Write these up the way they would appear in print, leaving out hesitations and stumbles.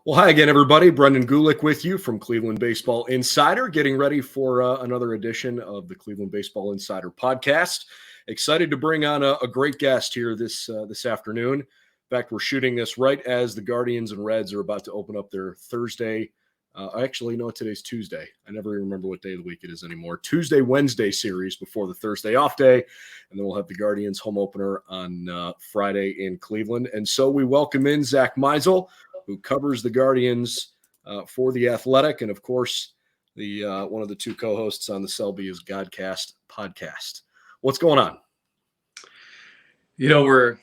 Well, hi again, everybody. Brendan Gulick with you from Cleveland Baseball Insider, getting ready for another edition of the Cleveland Baseball Insider podcast. Excited to bring on a great guest here this afternoon. In fact, we're shooting this right as the Guardians and Reds are about to open up their Thursday. Actually, no, today's Tuesday. I never even remember what day of the week it is anymore. Tuesday, Wednesday series before the Thursday off day. And then we'll have the Guardians home opener on Friday in Cleveland. And so we welcome in Zack Meisel, who covers the Guardians for The Athletic, and of course, the one of the two co-hosts on the Selby is Godcast podcast. What's going on? You know, we're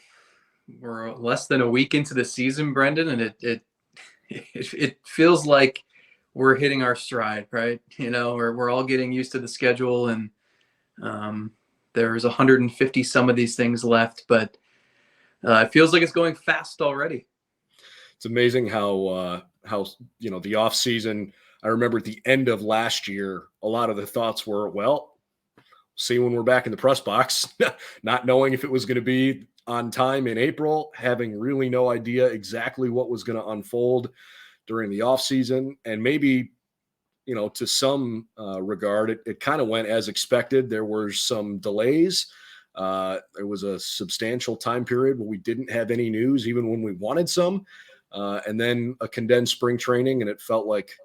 less than a week into the season, Brendan, and it feels like we're hitting our stride, right? You know, we're all getting used to the schedule, and there's 150 some of these things left, but it feels like it's going fast already. It's amazing how the off season. I remember at the end of last year, a lot of the thoughts were, well, see when we're back in the press box, not knowing if it was going to be on time in April, having really no idea exactly what was going to unfold during the off season, and maybe to some regard, it kind of went as expected. There were some delays. There was a substantial time period where we didn't have any news, even when we wanted some. And then a condensed spring training, and it felt like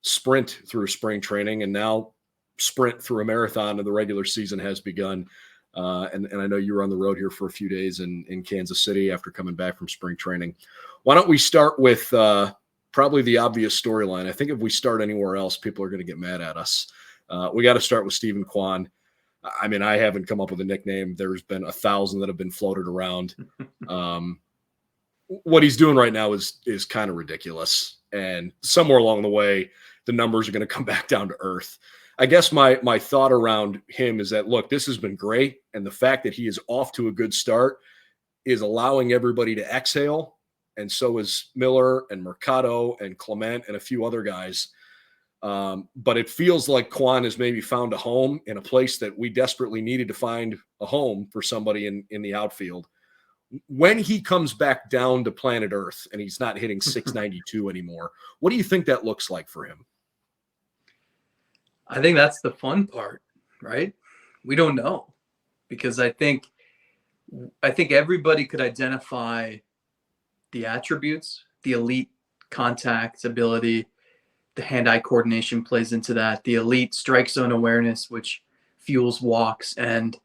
sprint through spring training, and now sprint through a marathon, and the regular season has begun. And I know you were on the road here for a few days in Kansas City after coming back from spring training. Why don't we start with probably the obvious storyline? I think if we start anywhere else, people are going to get mad at us. We got to start with Steven Kwan. I mean, I haven't come up with a nickname. There's been 1,000 that have been floated around. What he's doing right now is kind of ridiculous. And somewhere along the way, the numbers are going to come back down to earth. I guess my thought around him is that, look, this has been great. And the fact that he is off to a good start is allowing everybody to exhale. And so is Miller and Mercado and Clement and a few other guys. But it feels like Kwan has maybe found a home in a place that we desperately needed to find a home for somebody in the outfield. When he comes back down to planet Earth and he's not hitting 692 anymore, what do you think that looks like for him? I think that's the fun part, right? We don't know, because I think everybody could identify the attributes, the elite contact ability, the hand-eye coordination plays into that, the elite strike zone awareness, which fuels walks and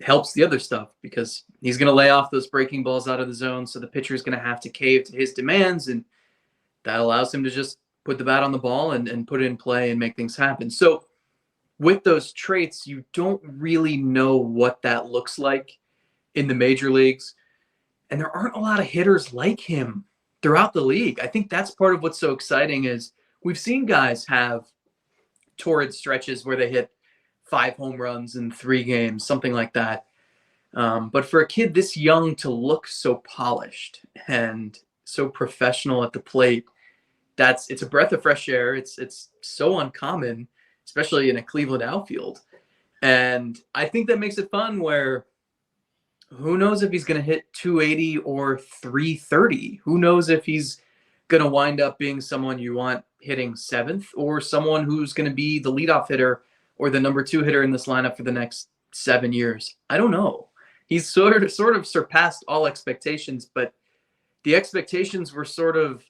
helps the other stuff, because he's going to lay off those breaking balls out of the zone. So the pitcher is going to have to cave to his demands, and that allows him to just put the bat on the ball and put it in play and make things happen. So with those traits, you don't really know what that looks like in the major leagues. And there aren't a lot of hitters like him throughout the league. I think that's part of what's so exciting is we've seen guys have torrid stretches where they hit 5 home runs in 3 games, something like that. But for a kid this young to look so polished and so professional at the plate, it's a breath of fresh air. It's so uncommon, especially in a Cleveland outfield. And I think that makes it fun, where who knows if he's going to hit 280 or 330? Who knows if he's going to wind up being someone you want hitting 7th, or someone who's going to be the leadoff hitter or the number 2 hitter in this lineup for the next 7 years. I don't know. He's sort of surpassed all expectations, but the expectations were sort of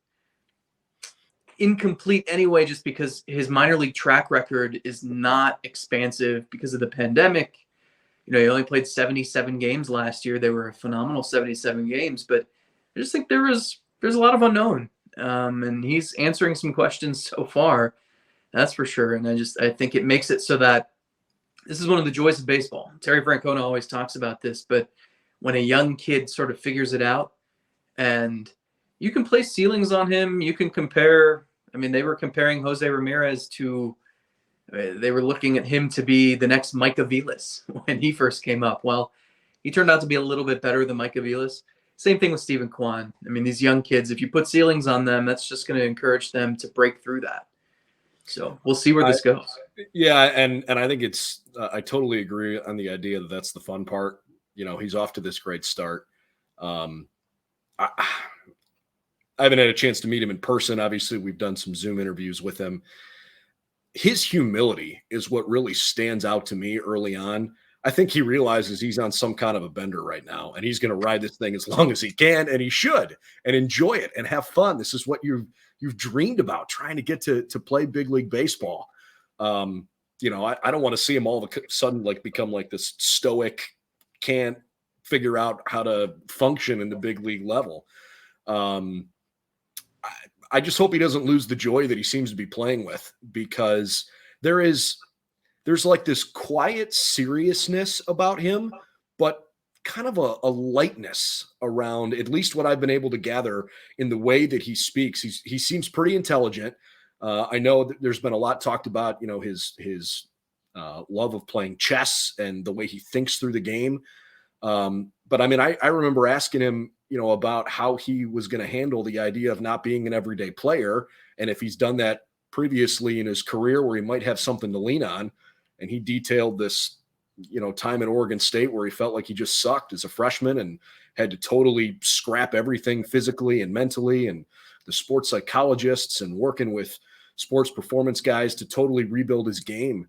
incomplete anyway, just because his minor league track record is not expansive because of the pandemic. You know, he only played 77 games last year. They were a phenomenal 77 games, but I just think there's a lot of unknown. And he's answering some questions so far, that's for sure. And I think it makes it so that this is one of the joys of baseball. Terry Francona always talks about this, but when a young kid sort of figures it out, and you can place ceilings on him, you can compare. I mean, they were comparing Jose Ramirez to, they were looking at him to be the next Mike Aviles when he first came up. Well, he turned out to be a little bit better than Mike Aviles. Same thing with Steven Kwan. I mean, these young kids, if you put ceilings on them, that's just going to encourage them to break through that. So we'll see where this goes. Yeah, and I think it's I totally agree on the idea that that's the fun part. You know, he's off to this great start. I haven't had a chance to meet him in person. Obviously, we've done some Zoom interviews with him. His humility is what really stands out to me early on. I think he realizes he's on some kind of a bender right now, and he's going to ride this thing as long as he can, and he should, and enjoy it and have fun. This is what you've dreamed about, trying to get to play big league baseball. I don't want to see him all of a sudden like become like this stoic, can't figure out how to function in the big league level. I just hope he doesn't lose the joy that he seems to be playing with, because there's like this quiet seriousness about him, but kind of a lightness around, at least what I've been able to gather in the way that he speaks. He seems pretty intelligent. I know that there's been a lot talked about, his love of playing chess and the way he thinks through the game. But I mean, I remember asking him, about how he was going to handle the idea of not being an everyday player, and if he's done that previously in his career where he might have something to lean on. And he detailed this, time at Oregon State where he felt like he just sucked as a freshman and had to totally scrap everything physically and mentally, and the sports psychologists and working with sports performance guys to totally rebuild his game.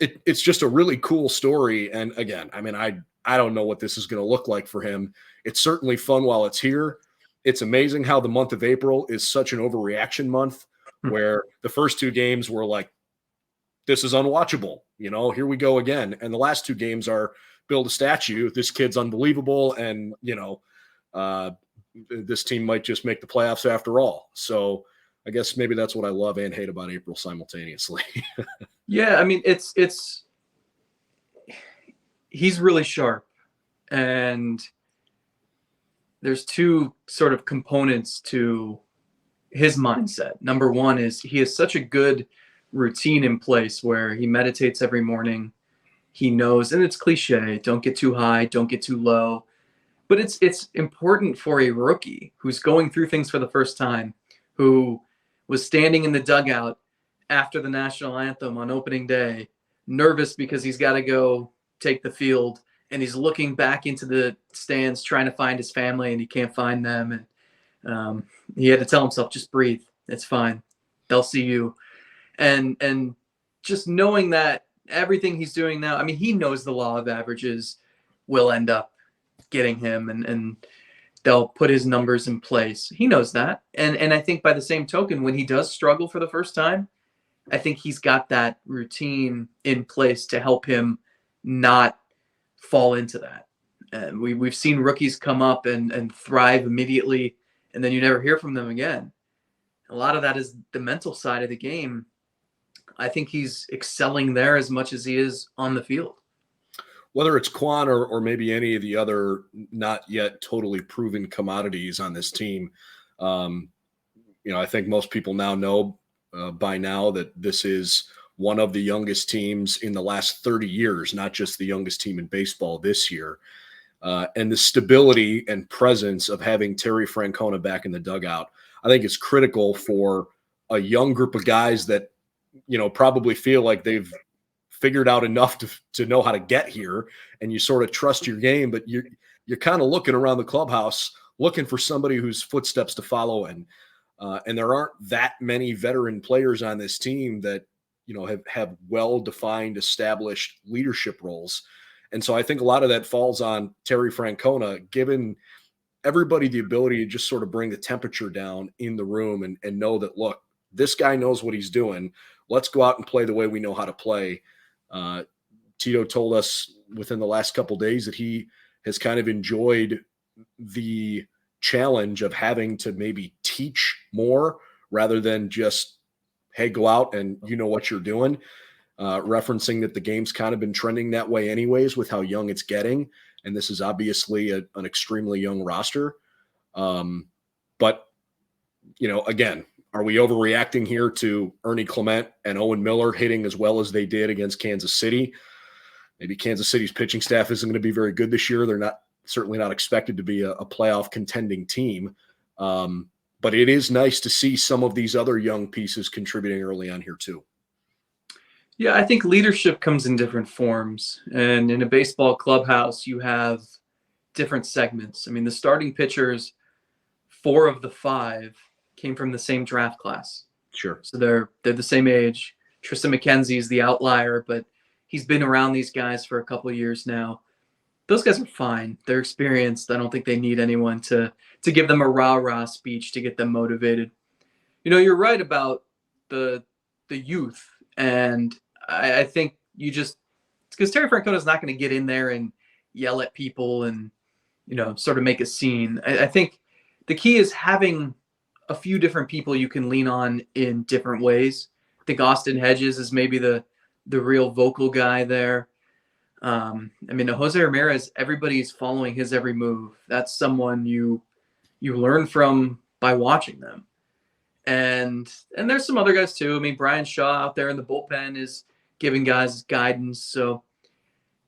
It's just a really cool story. And again, I mean, I don't know what this is going to look like for him. It's certainly fun while it's here. It's amazing how the month of April is such an overreaction month, where the first two games were like, this is unwatchable. Here we go again. And the last two games are build a statue. This kid's unbelievable. And, this team might just make the playoffs after all. So I guess maybe that's what I love and hate about April simultaneously. Yeah. I mean, he's really sharp, and there's two sort of components to his mindset. Number one is he has such a good routine in place where he meditates every morning. He knows, and it's cliche, don't get too high, don't get too low. But it's important for a rookie who's going through things for the first time, who was standing in the dugout after the national anthem on opening day, nervous because he's got to go take the field, and he's looking back into the stands trying to find his family, and he can't find them. And he had to tell himself, just breathe. It's fine. They'll see you. And just knowing that everything he's doing now, I mean, he knows the law of averages will end up getting him, and they'll put his numbers in place. He knows that. And I think by the same token, when he does struggle for the first time, I think he's got that routine in place to help him not fall into that. And we've seen rookies come up and thrive immediately, and then you never hear from them again. A lot of that is the mental side of the game. I think he's excelling there as much as he is on the field. Whether it's Kwan or maybe any of the other not yet totally proven commodities on this team, I think most people now know by now that this is one of the youngest teams in the last 30 years, not just the youngest team in baseball this year. And the stability and presence of having Terry Francona back in the dugout, I think is critical for a young group of guys that, probably feel like they've figured out enough to know how to get here, and you sort of trust your game, but you're kind of looking around the clubhouse, looking for somebody whose footsteps to follow. And there aren't that many veteran players on this team that, have well-defined, established leadership roles. And so I think a lot of that falls on Terry Francona, giving everybody the ability to just sort of bring the temperature down in the room and know that, look, this guy knows what he's doing. Let's go out and play the way we know how to play. Tito told us within the last couple of days that he has kind of enjoyed the challenge of having to maybe teach more rather than just, hey, go out and you know what you're doing, referencing that the game's kind of been trending that way anyways with how young it's getting. And this is obviously an extremely young roster. But, again, are we overreacting here to Ernie Clement and Owen Miller hitting as well as they did against Kansas City? Maybe Kansas City's pitching staff isn't going to be very good this year. They're certainly not expected to be a playoff contending team. But it is nice to see some of these other young pieces contributing early on here too. Yeah, I think leadership comes in different forms. And in a baseball clubhouse, you have different segments. I mean, the starting pitchers 4 of the 5 came from the same draft class. Sure. So they're the same age. Tristan McKenzie is the outlier, but he's been around these guys for a couple of years now. Those guys are fine. They're experienced. I don't think they need anyone to give them a rah-rah speech to get them motivated. You're right about the youth, and I think it's because Terry Francona is not going to get in there and yell at people and sort of make a scene. I think the key is having a few different people you can lean on in different ways. I think Austin Hedges is maybe the real vocal guy there. Jose Ramirez, everybody's following his every move. That's someone you learn from by watching them. And there's some other guys too. Brian Shaw out there in the bullpen is giving guys guidance. So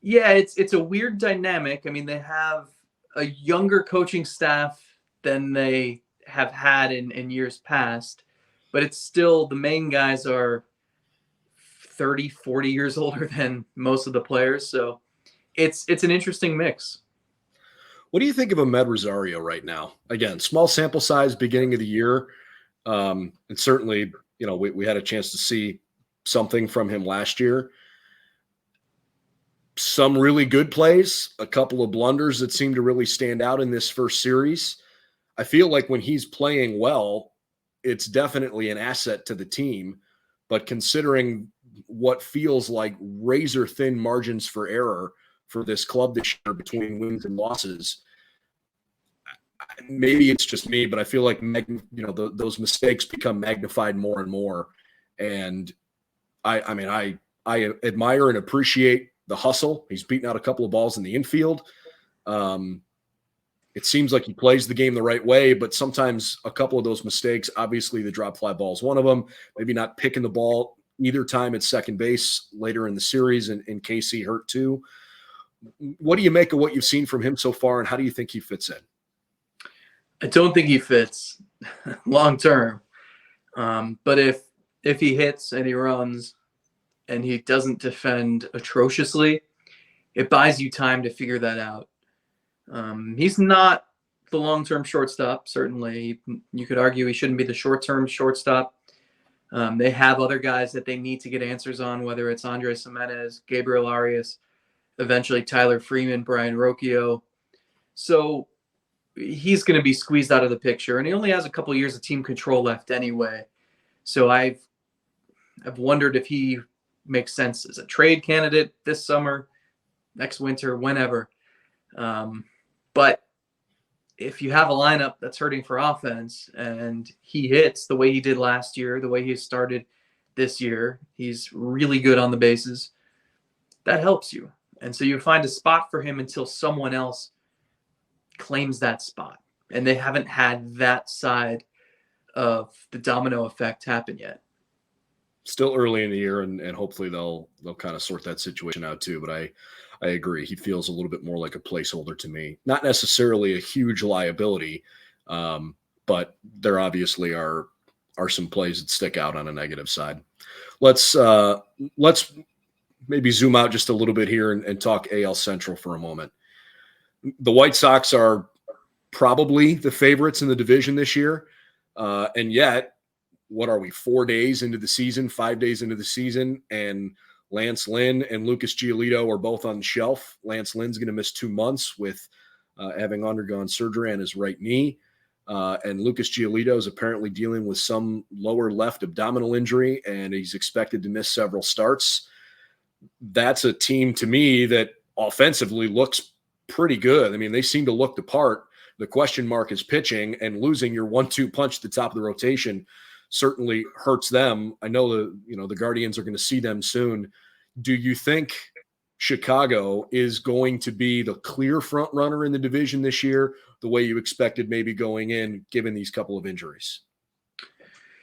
yeah, it's a weird dynamic. They have a younger coaching staff than they have had in years past, but it's still, the main guys are 30, 40 years older than most of the players. So it's an interesting mix. What do you think of Amed Rosario right now? Again, small sample size, beginning of the year. And certainly, we had a chance to see something from him last year. Some really good plays, a couple of blunders that seem to really stand out in this first series. I feel like when he's playing well, it's definitely an asset to the team. But considering what feels like razor thin margins for error for this club this year between wins and losses, maybe it's just me, but I feel like those mistakes become magnified more and more. And I admire and appreciate the hustle. He's beaten out a couple of balls in the infield. It seems like he plays the game the right way, but sometimes a couple of those mistakes, obviously the drop fly ball is one of them, maybe not picking the ball either time at second base later in the series, and KC hurt too. What do you make of what you've seen from him so far, and how do you think he fits in? I don't think he fits long term. But if he hits and he runs and he doesn't defend atrociously, it buys you time to figure that out. He's not the long-term shortstop. Certainly, you could argue he shouldn't be the short-term shortstop. They have other guys that they need to get answers on, whether it's Andres Jimenez, Gabriel Arias, eventually Tyler Freeman, Brian Rocchio. So he's going to be squeezed out of the picture, and he only has a couple years of team control left anyway. So I've wondered if he makes sense as a trade candidate this summer, next winter, whenever. But if you have a lineup that's hurting for offense and he hits the way he did last year, the way he started this year, he's really good on the bases, that helps you. And so you find a spot for him until someone else claims that spot. And they haven't had that side of the domino effect happen yet. Still early in the year, and hopefully they'll kind of sort that situation out too. But I agree. He feels a little bit more like a placeholder to me. Not necessarily a huge liability, but there obviously are some plays that stick out on a negative side. Let's maybe zoom out just a little bit here and talk AL Central for a moment. The White Sox are probably the favorites in the division this year, and yet, what are we, 4 days into the season, 5 days into the season, and Lance Lynn and Lucas Giolito are both on the shelf. Lance Lynn's going to miss 2 months with having undergone surgery on his right knee. And Lucas Giolito is apparently dealing with some lower left abdominal injury, and he's expected to miss several starts. That's a team to me that offensively looks pretty good. They seem to look the part. The question mark is pitching, and losing your 1-2 punch at the top of the rotation certainly hurts them. I know the Guardians are going to see them soon. Do you think Chicago is going to be the clear front runner in the division this year, the way you expected maybe going in, given these couple of injuries?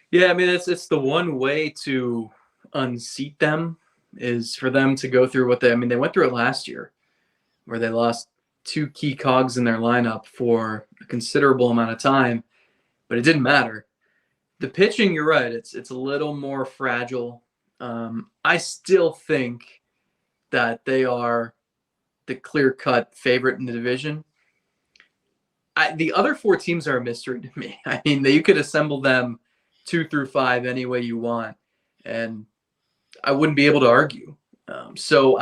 Yeah, it's the one way to unseat them is for them to go through what they went through it last year, where they lost 2 key cogs in their lineup for a considerable amount of time, but it didn't matter. The pitching, you're right, it's a little more fragile. I still think that they are the clear-cut favorite in the division. The other four teams are a mystery to me. I mean, you could assemble them 2 through 5 any way you want, and I wouldn't be able to argue. So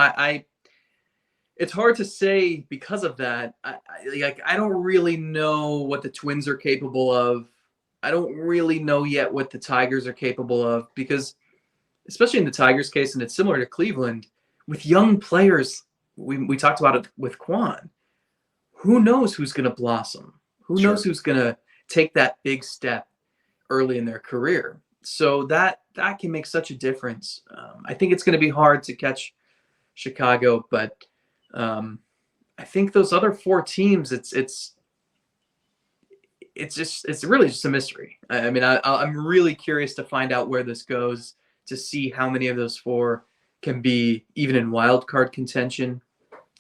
it's hard to say because of that. I don't really know what the Twins are capable of. I don't really know yet what the Tigers are capable of, because especially in the Tigers case, and it's similar to Cleveland, with young players, we talked about it with Kwan. Who knows who's going to blossom? Who knows who's going to take that big step early in their career? So that can make such a difference. I think it's going to be hard to catch Chicago, but I think those other four teams, it's really just a mystery. I mean, I'm really curious to find out where this goes, to see how many of those four can be even in wild card contention.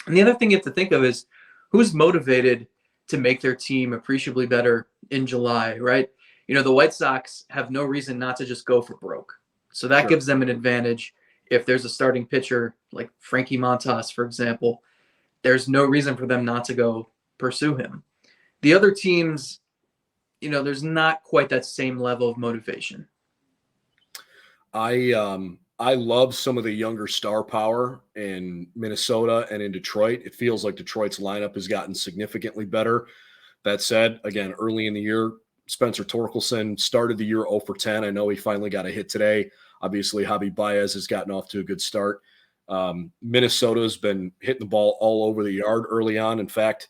And the other thing you have to think of is who's motivated to make their team appreciably better in July, right? You know, the White Sox have no reason not to just go for broke. So that gives them an advantage. If there's a starting pitcher like Frankie Montas, for example, there's no reason for them not to go pursue him. The other teams, you know, there's not quite that same level of motivation. I love some of the younger star power in Minnesota and in Detroit. It feels like Detroit's lineup has gotten significantly better. That said, again, early in the year, Spencer Torkelson started the year 0 for 10. I know he finally got a hit today. Obviously, Javi Baez has gotten off to a good start. Minnesota's been hitting the ball all over the yard early on. In fact,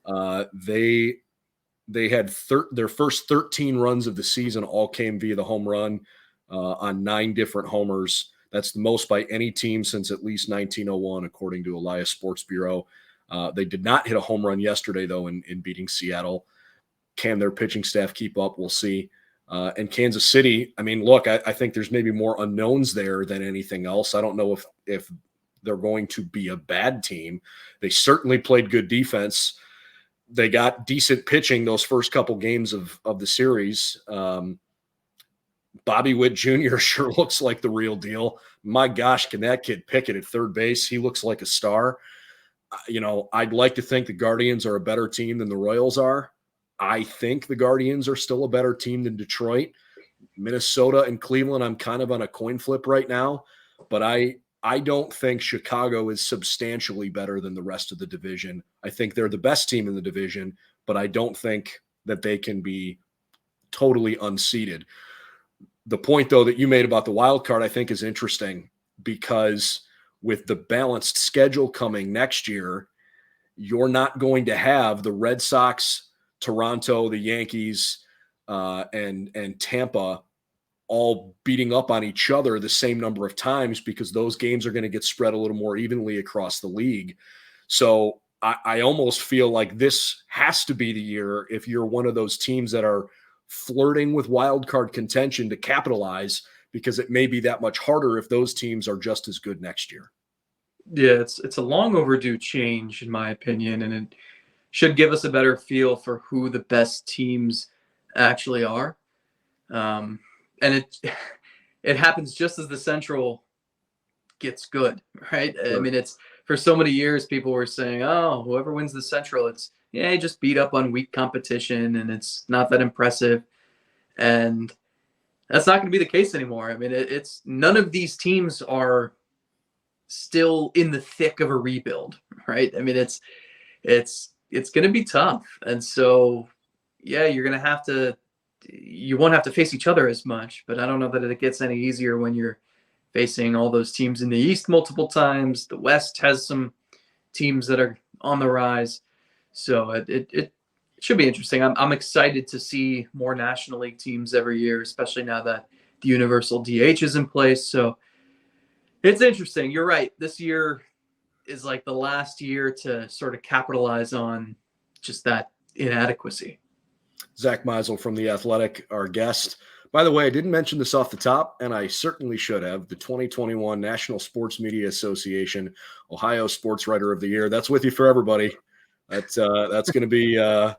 they had their first 13 runs of the season all came via the home run on 9 different homers. That's the most by any team since at least 1901, according to Elias Sports Bureau. They did not hit a home run yesterday, though, in beating Seattle. Can their pitching staff keep up? We'll see. And Kansas City, I mean, look, I think there's maybe more unknowns there than anything else. I don't know if they're going to be a bad team. They certainly played good defense. They got decent pitching those first couple games of the series. Bobby Witt Jr. sure looks like the real deal. My gosh, can that kid pick it at third base? He looks like a star. You know, I'd like to think the Guardians are a better team than the Royals are. I think the Guardians are still a better team than Detroit. Minnesota and Cleveland, I'm kind of on a coin flip right now, but I don't think Chicago is substantially better than the rest of the division. I think they're the best team in the division, but I don't think that they can be totally unseated. The point, though, that you made about the wild card, I think is interesting, because with the balanced schedule coming next year, you're not going to have the Red Sox, Toronto, the Yankees, and Tampa all beating up on each other the same number of times, because those games are going to get spread a little more evenly across the league. So I almost feel like this has to be the year, if you're one of those teams that are flirting with wild card contention, to capitalize, because it may be that much harder if those teams are just as good next year. Yeah, it's a long overdue change, in my opinion, and it should give us a better feel for who the best teams actually are. And it happens just as the Central gets good, right? Sure. I mean, it's for so many years people were saying, oh, whoever wins the Central, it's just beat up on weak competition and it's not that impressive. And that's not going to be the case anymore. I mean, it's none of these teams are still in the thick of a rebuild, right? I mean, it's going to be tough. And so, yeah, you won't have to face each other as much, but I don't know that it gets any easier when you're facing all those teams in the East multiple times. The West has some teams that are on the rise. So it should be interesting. I'm excited to see more National League teams every year, especially now that the universal DH is in place. So it's interesting. You're right. This year is like the last year to sort of capitalize on just that inadequacy. Zack Meisel from The Athletic, our guest. By the way, I didn't mention this off the top, and I certainly should have. The 2021 National Sports Media Association Ohio Sports Writer of the Year. That's with you for everybody. That's going to be on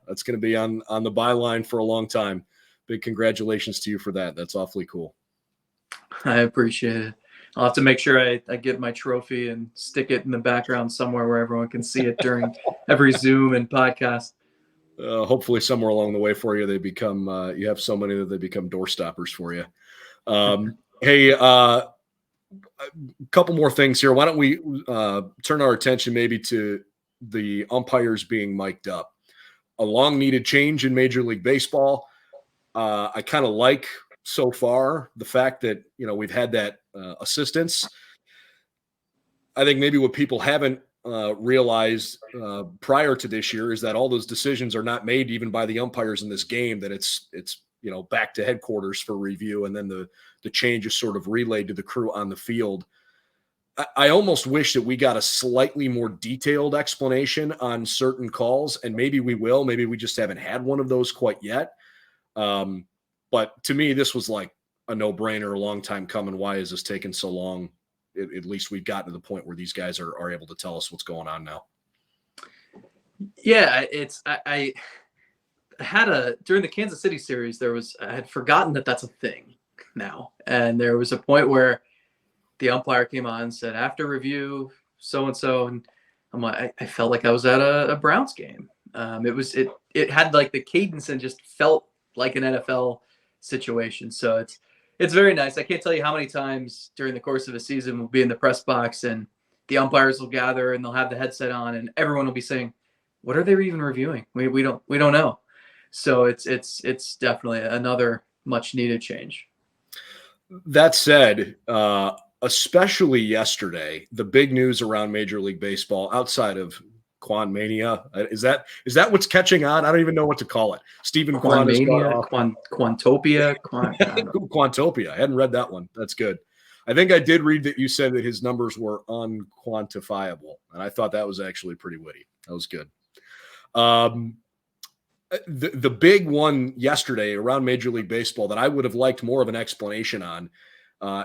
the byline for a long time. Big congratulations to you for that. That's awfully cool. I appreciate it. I'll have to make sure I get my trophy and stick it in the background somewhere where everyone can see it during every Zoom and podcast. Hopefully somewhere along the way for you, they become, you have so many that they become door stoppers for you. Hey, a couple more things here. Why don't we turn our attention maybe to the umpires being mic'd up? A long needed change in Major League Baseball. I kind of like so far the fact that, we've had that assistance. I think maybe what people haven't realized prior to this year is that all those decisions are not made even by the umpires in this game, that it's back to headquarters for review, and then the change is sort of relayed to the crew on the field. I almost wish that we got a slightly more detailed explanation on certain calls, and maybe we will. Maybe we just haven't had one of those quite yet. But to me, this was like a no-brainer, a long time coming. Why is this taking so long? At least we've gotten to the point where these guys are able to tell us what's going on now. Yeah, I had during the Kansas City series, I had forgotten that that's a thing now. And there was a point where the umpire came on and said, after review, so-and-so. And I'm like, I felt like I was at a Browns game. It had like the cadence and just felt like an NFL situation. So it's very nice. I can't tell you how many times during the course of a season we'll be in the press box and the umpires will gather and they'll have the headset on and everyone will be saying, what are they even reviewing? We don't know. So it's definitely another much needed change. That said, especially yesterday, the big news around Major League Baseball outside of Kwan-mania, is that what's catching on? I don't even know what to call it. Steven Kwan has gone off. Quantopia. Quantopia. I hadn't read that one. That's good. I think I did read that you said that his numbers were unquantifiable, and I thought that was actually pretty witty. That was good. The big one yesterday around Major League Baseball that I would have liked more of an explanation on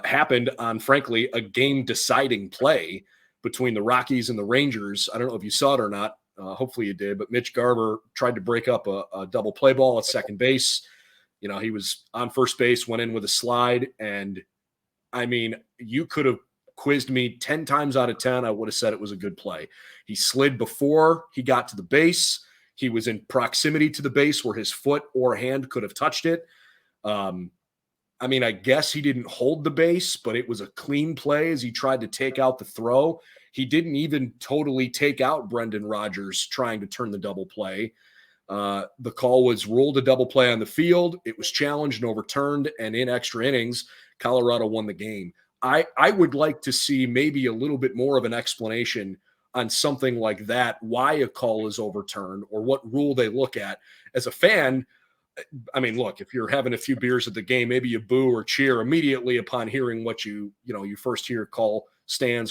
happened on, frankly, a game-deciding play between the Rockies and the Rangers. I don't know if you saw it or not. Hopefully you did. But Mitch Garver tried to break up a double play ball at second base. He was on first base, went in with a slide. And, I mean, you could have quizzed me 10 times out of 10. I would have said it was a good play. He slid before he got to the base. He was in proximity to the base where his foot or hand could have touched it. I mean, I guess he didn't hold the base, but it was a clean play as he tried to take out the throw. He didn't even totally take out Brendan Rodgers trying to turn the double play. The call was ruled a double play on the field. It was challenged and overturned, and in extra innings, Colorado won the game. I would like to see maybe a little bit more of an explanation on something like that, why a call is overturned or what rule they look at. As a fan, I mean, look, if you're having a few beers at the game, maybe you boo or cheer immediately upon hearing what you first hear call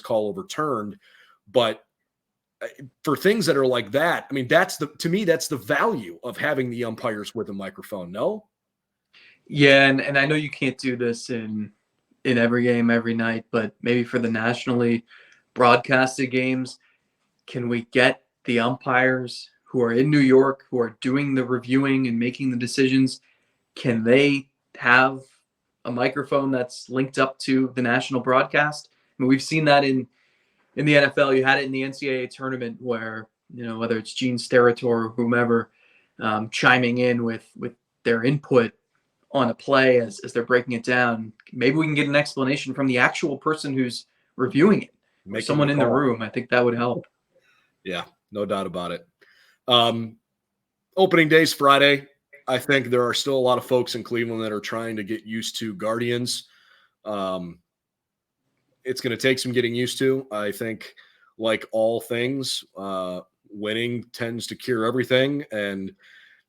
overturned. But for things that are like that, I mean, to me, that's the value of having the umpires with a microphone. No? Yeah. And I know you can't do this in every game, every night, but maybe for the nationally broadcasted games, can we get the umpires who are in New York, who are doing the reviewing and making the decisions, can they have a microphone that's linked up to the national broadcast? I mean, we've seen that in the NFL. You had it in the NCAA tournament where, whether it's Gene Steratore or whomever, chiming in with their input on a play as they're breaking it down. Maybe we can get an explanation from the actual person who's reviewing it, or someone in the room. I think that would help. Yeah, no doubt about it. Opening day's Friday. I think there are still a lot of folks in Cleveland that are trying to get used to Guardians. It's going to take some getting used to. I think, like all things, winning tends to cure everything. And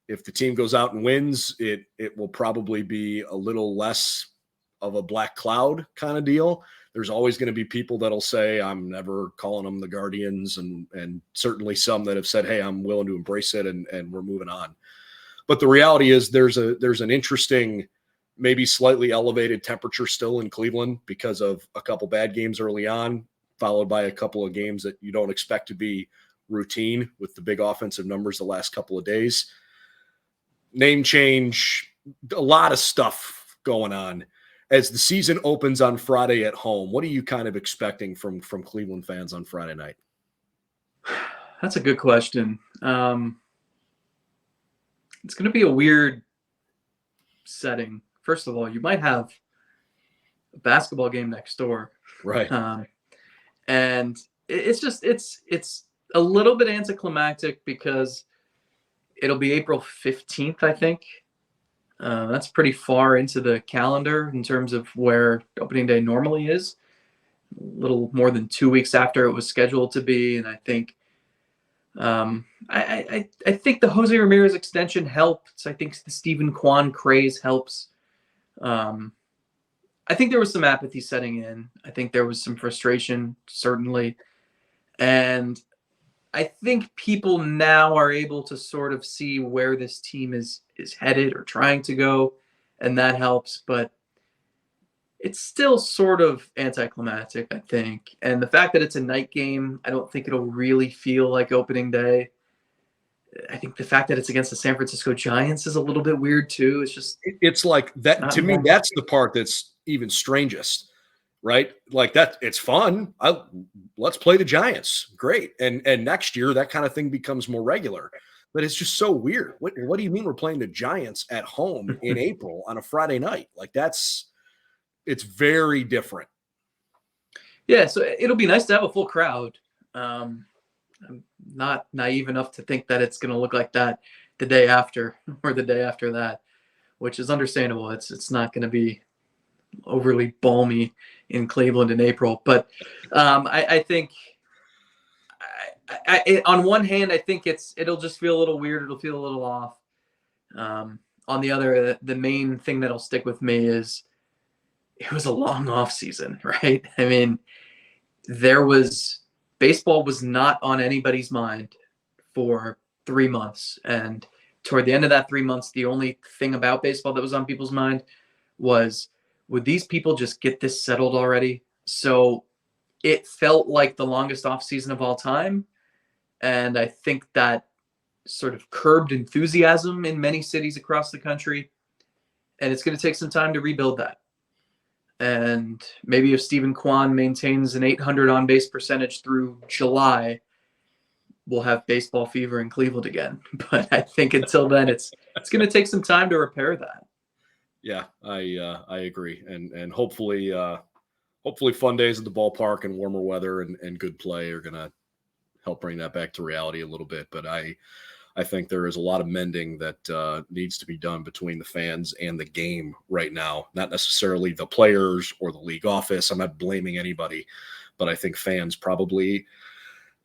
if the team goes out and wins, it will probably be a little less of a black cloud kind of deal. There's always going to be people that'll say, I'm never calling them the Guardians, and certainly some that have said, hey, I'm willing to embrace it and we're moving on. But the reality is there's an interesting, maybe slightly elevated temperature still in Cleveland because of a couple bad games early on, followed by a couple of games that you don't expect to be routine with the big offensive numbers the last couple of days. Name change, a lot of stuff going on. As the season opens on Friday at home, what are you kind of expecting from Cleveland fans on Friday night? That's a good question. I think, like, every game, every night, but maybe for the nationally broadcasted games, can we get the umpires who are in New York, who are doing the reviewing and making the decisions, can they have a microphone that's linked up to the national broadcast? I mean, we've seen that in the NFL. You had it in the NCAA tournament where, whether it's Gene Steratore or whomever, chiming in with their input on a play as they're breaking it down. Maybe we can get an explanation from the actual person who's reviewing it, or someone in the room. I think that would help. Yeah, no doubt about it. it's going to be a weird setting. First of all, you might have a basketball game next door. Right. And it's a little bit anticlimactic because it'll be April 15th, I think. That's pretty far into the calendar in terms of where opening day normally is. A little more than 2 weeks after it was scheduled to be. And I think I think the Jose Ramirez extension helps. I think the Steven Kwan craze helps. I think there was some apathy setting in. I think there was some frustration, certainly. And I think people now are able to sort of see where this team is headed or trying to go, and that helps. But it's still sort of anticlimactic, I think. And the fact that it's a night game, I don't think it'll really feel like opening day. I think the fact that it's against the San Francisco Giants is a little bit weird too. It's like that to me. That's the part that's even strangest, right? Like that, it's fun. Let's play the Giants, great. And next year that kind of thing becomes more regular. But it's just so weird. What do you mean we're playing the Giants at home in April on a Friday night? Like it's very different. Yeah, so it'll be nice to have a full crowd. I'm not naive enough to think that it's going to look like that the day after or the day after that, which is understandable. It's not going to be overly balmy in Cleveland in April. But I think on one hand, I think it'll just feel a little weird. It'll feel a little off. On the other, the main thing that'll stick with me is it was a long off season, right? I mean, baseball was not on anybody's mind for 3 months. And toward the end of that 3 months, the only thing about baseball that was on people's mind was, would these people just get this settled already? So it felt like the longest off season of all time. And I think that sort of curbed enthusiasm in many cities across the country. And it's going to take some time to rebuild that. And maybe if Steven Kwan maintains an 800 on-base percentage through July, we'll have baseball fever in Cleveland again. But I think until then, it's going to take some time to repair that. Yeah, I agree, and hopefully fun days at the ballpark and warmer weather and good play are going to help bring that back to reality a little bit. But I think there is a lot of mending that needs to be done between the fans and the game right now. Not necessarily the players or the league office. I'm not blaming anybody, but I think fans probably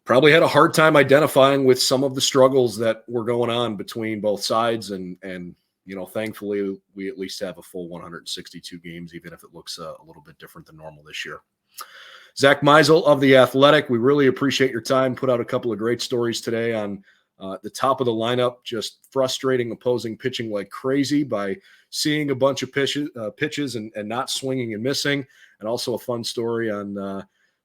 had a hard time identifying with some of the struggles that were going on between both sides. And thankfully, we at least have a full 162 games, even if it looks a little bit different than normal this year. Zack Meisel of The Athletic, we really appreciate your time. Put out a couple of great stories today on the top of the lineup, just frustrating opposing pitching like crazy by seeing a bunch of pitches and not swinging and missing, and also a fun story on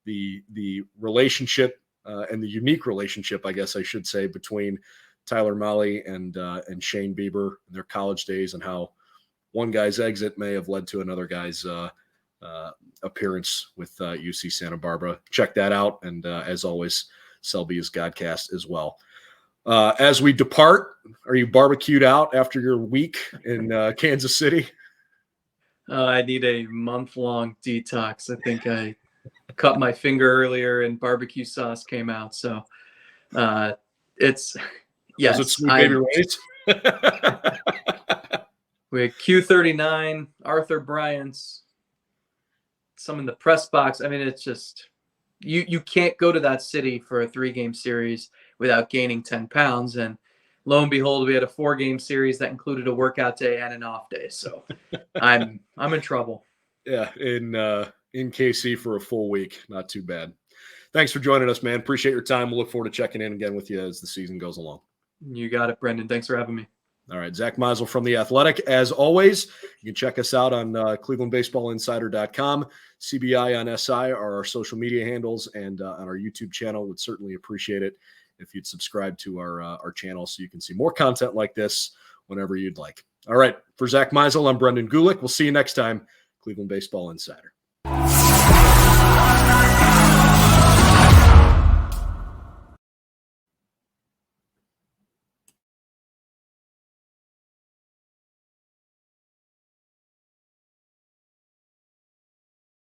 the relationship and the unique relationship, I guess I should say, between Tyler Mahle and Shane Bieber in their college days, and how one guy's exit may have led to another guy's appearance with UC Santa Barbara. Check that out, and as always, Selby is Godcast as well. As we depart, are you barbecued out after your week in Kansas City? I need a month-long detox. I think I cut my finger earlier and barbecue sauce came out. So it's, yes. Was it Sweet Baby Ray's? We had Q39, Arthur Bryant's, some in the press box. I mean, it's just, you can't go to that city for a 3-game series without gaining 10 pounds. And lo and behold, we had a 4-game series that included a workout day and an off day. So I'm in trouble. Yeah. In KC for a full week. Not too bad. Thanks for joining us, man. Appreciate your time. We'll look forward to checking in again with you as the season goes along. You got it, Brendan. Thanks for having me. All right. Zack Meisel from The Athletic. As always, you can check us out on clevelandbaseballinsider.com. CBI on SI are our social media handles, and on our YouTube channel. Would certainly appreciate it if you'd subscribe to our channel so you can see more content like this whenever you'd like. All right. For Zack Meisel, I'm Brendan Gulick. We'll see you next time. Cleveland Baseball Insider.